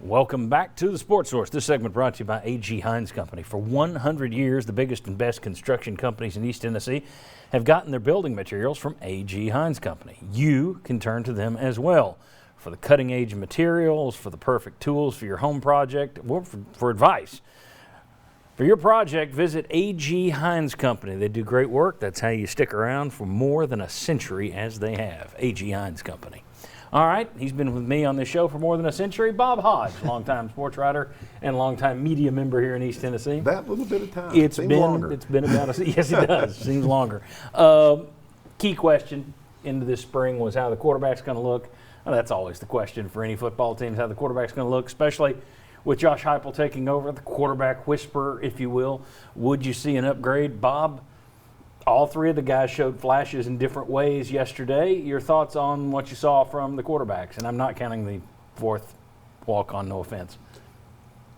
Welcome back to the Sports Source. This segment brought to you by A.G. Hines Company. For 100 years, the biggest and best construction companies in East Tennessee have gotten their building materials from A.G. Hines Company. You can turn to them as well for the cutting-edge materials, for the perfect tools for your home project, or for advice. For your project, visit A.G. Hines Company. They do great work. That's how you stick around for more than a century, as they have. A.G. Hines Company. All right, he's been with me on this show for more than a century. Bob Hodge, longtime sports writer and longtime media member here in East Tennessee. That little bit of time. It's Seems been longer. It's been about yes, it does. Seems longer. Key question into this spring was how the quarterback's going to look. Well, that's always the question for any football team: how the quarterback's going to look, especially with Josh Heupel taking over, the quarterback whisperer, if you will. Would you see an upgrade, Bob? All three of the guys showed flashes in different ways yesterday. Your thoughts on what you saw from the quarterbacks? And I'm not counting the fourth walk-on, no offense.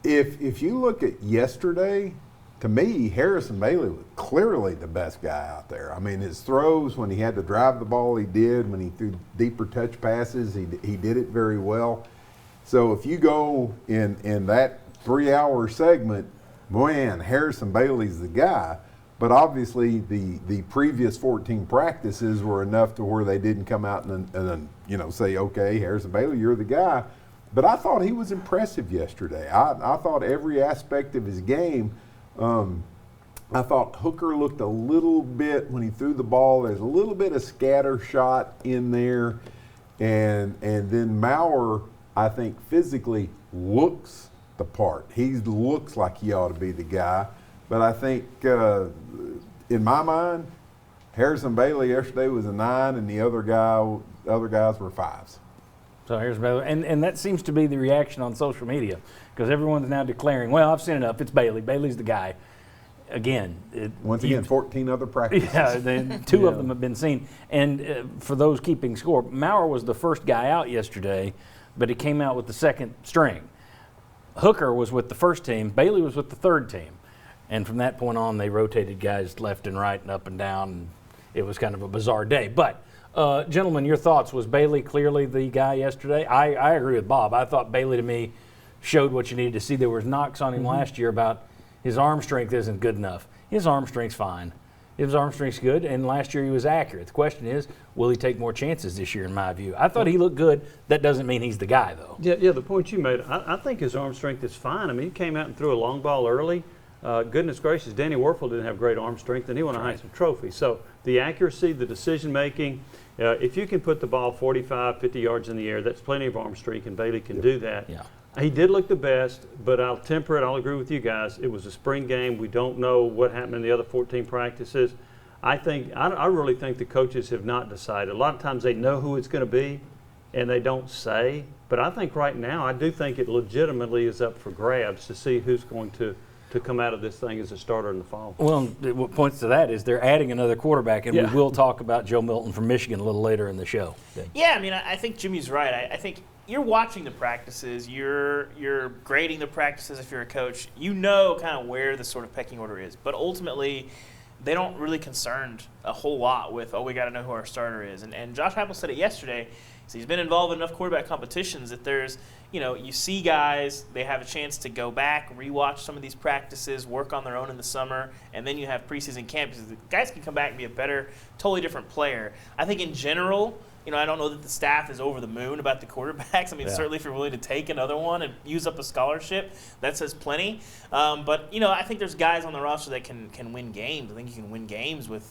If you look at yesterday, to me, Harrison Bailey was clearly the best guy out there. I mean, his throws, when he had to drive the ball, he did. When he threw deeper touch passes, he did it very well. So if you go in that 3-hour segment, man, Harrison Bailey's the guy. But obviously, the previous 14 practices were enough to where they didn't come out and say, okay, Harrison Bailey, you're the guy. But I thought he was impressive yesterday. I thought every aspect of his game. I thought Hooker looked a little bit, when he threw the ball, there's a little bit of scatter shot in there. And then Maurer, I think, physically looks the part. He looks like he ought to be the guy. But I think, in my mind, Harrison Bailey yesterday was a 9, and the other guys were 5s. So here's Bailey, and that seems to be the reaction on social media, because everyone's now declaring, well, I've seen enough. It's Bailey. Bailey's the guy. Again, once again, 14 other practices. Yeah, two of them have been seen. And for those keeping score, Maurer was the first guy out yesterday, but he came out with the second string. Hooker was with the first team. Bailey was with the third team. And from that point on, they rotated guys left and right and up and down. And it was kind of a bizarre day. But, gentlemen, your thoughts. Was Bailey clearly the guy yesterday? I agree with Bob. I thought Bailey, to me, showed what you needed to see. There was knocks on him last year about his arm strength isn't good enough. His arm strength's fine. His arm strength's good, and last year he was accurate. The question is, will he take more chances this year, in my view? I thought he looked good. That doesn't mean he's the guy, though. Yeah, the point you made, I think his arm strength is fine. I mean, he came out and threw a long ball early. Goodness gracious, Danny Werfel didn't have great arm strength, and he won a Heisman Trophy. So the accuracy, the decision-making, if you can put the ball 45, 50 yards in the air, that's plenty of arm strength, and Bailey can do that. Yeah. He did look the best, but I'll temper it. I'll agree with you guys. It was a spring game. We don't know what happened in the other 14 practices. I really think the coaches have not decided. A lot of times they know who it's going to be, and they don't say. But I think right now, I do think it legitimately is up for grabs to see who's going to come out of this thing as a starter in the fall. Well, what points to that is they're adding another quarterback, and we will talk about Joe Milton from Michigan a little later in the show. Yeah, I mean, I think Jimmy's right. I think you're watching the practices, you're grading the practices if you're a coach. You know kind of where the sort of pecking order is. But ultimately, they don't really concerned a whole lot with, we got to know who our starter is. And Josh Heupel said it yesterday. So he's been involved in enough quarterback competitions that there's, you see guys, they have a chance to go back, rewatch some of these practices, work on their own in the summer, and then you have preseason camp. Because the guys can come back and be a better, totally different player. I think in general, I don't know that the staff is over the moon about the quarterbacks. I mean, certainly if you're willing to take another one and use up a scholarship, that says plenty. But, I think there's guys on the roster that can win games. I think you can win games with,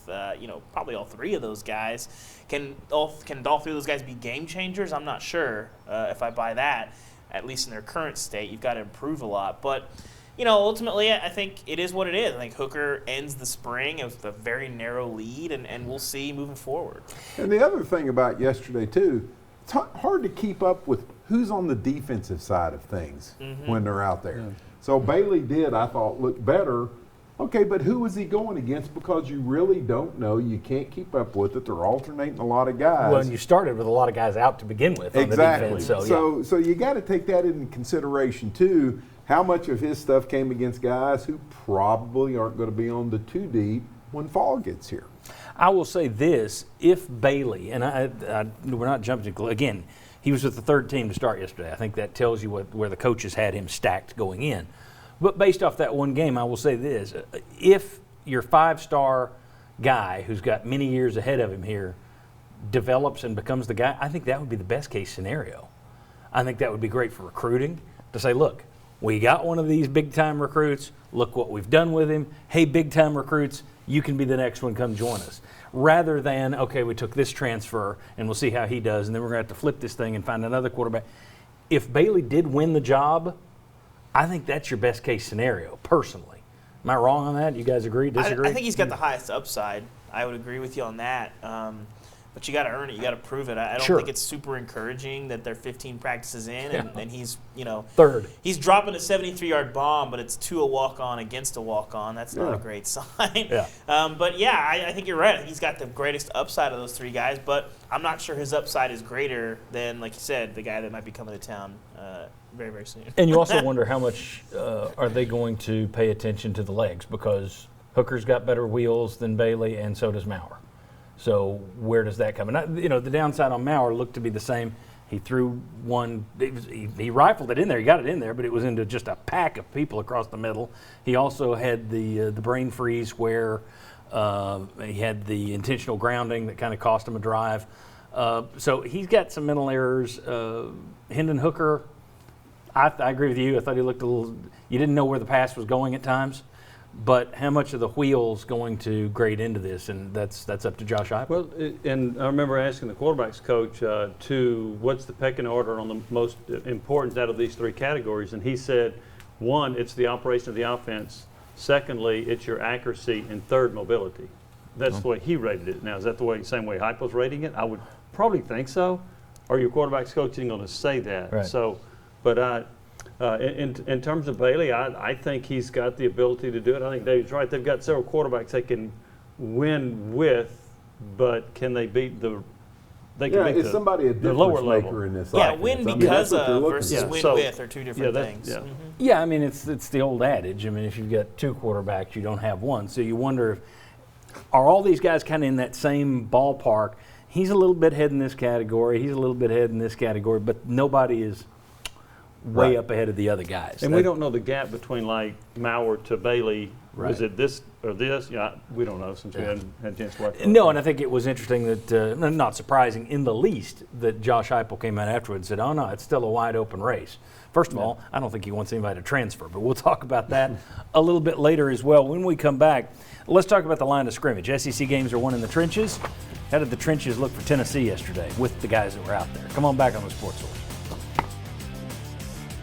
probably all three of those guys. Can all three of those guys be game changers? I'm not sure if I buy that, at least in their current state. You've got to improve a lot. But, ultimately, I think it is what it is. I think Hooker ends the spring with a very narrow lead, and we'll see moving forward. And the other thing about yesterday, too, it's hard to keep up with who's on the defensive side of things when they're out there. Yeah. So Bailey did, I thought, look better. Okay, but who is he going against? Because you really don't know. You can't keep up with it. They're alternating a lot of guys. Well, and you started with a lot of guys out to begin with on the defense. So you got to take that into consideration, too. How much of his stuff came against guys who probably aren't going to be on the 2 deep when fall gets here? I will say this, if Bailey, and we're not jumping to, again, He was with the third team to start yesterday. I think that tells you where the coaches had him stacked going in. But based off that one game, I will say this. If your 5-star guy who's got many years ahead of him here develops and becomes the guy, I think that would be the best case scenario. I think that would be great for recruiting to say, look, we got one of these big-time recruits. Look what we've done with him. Hey, big-time recruits, you can be the next one. Come join us. Rather than, okay, we took this transfer and we'll see how he does, and then we're going to have to flip this thing and find another quarterback. If Bailey did win the job, I think that's your best case scenario, personally. Am I wrong on that? You guys agree, disagree? I think he's got the highest upside. I would agree with you on that. But you got to earn it. You got to prove it. I don't Sure. think it's super encouraging that they're 15 practices in and he's, Third. He's dropping a 73-yard bomb, but it's to a walk-on against a walk-on. That's not a great sign. Yeah. But yeah, I think you're right. He's got the greatest upside of those three guys, but I'm not sure his upside is greater than, like you said, the guy that might be coming to town very, very soon. And you also wonder how much are they going to pay attention to the legs, because Hooker's got better wheels than Bailey, and so does Maurer. So where does that come? And the downside on Maurer looked to be the same. He threw one. He rifled it in there. He got it in there, but it was into just a pack of people across the middle. He also had the brain freeze where he had the intentional grounding that kind of cost him a drive. So he's got some mental errors. Hendon Hooker, I agree with you. I thought he looked a little. You didn't know where the pass was going at times. But how much of the wheel's going to grade into this, and that's up to Josh Heupel. Well, and I remember asking the quarterbacks coach what's the pecking order on the most important out of these three categories, and he said, one, it's the operation of the offense. Secondly, it's your accuracy, and third, mobility. That's the way he rated it. Now, is that the same way Heupel's rating it? I would probably think so. Or your quarterbacks coach isn't going to say that. Right. So, but in terms of Bailey, I think he's got the ability to do it. I think David's right. They've got several quarterbacks they can win with, but can they beat the? They can beat is somebody a the lower difference level. maker in this Yeah, offense? win I mean, because that's what they're of looking versus for. win So- with are two different things. Yeah. Mhm. Yeah, I mean, it's the old adage. I mean, if you've got two quarterbacks, you don't have one. So you wonder are all these guys kind of in that same ballpark? He's a little bit ahead in this category. He's a little bit ahead in this category, but nobody is way Right. up ahead of the other guys. And we don't know the gap between like Maurer to Bailey. Right. Is it this or this? Yeah, we don't know since we hadn't had a chance to watch. No, and I think it was interesting that, not surprising in the least, that Josh Heupel came out afterwards and said, oh, no, it's still a wide open race. First of all, I don't think he wants anybody to transfer, but we'll talk about that a little bit later as well. When we come back, let's talk about the line of scrimmage. SEC games are won in the trenches. How did the trenches look for Tennessee yesterday with the guys that were out there? Come on back on the Sports Source.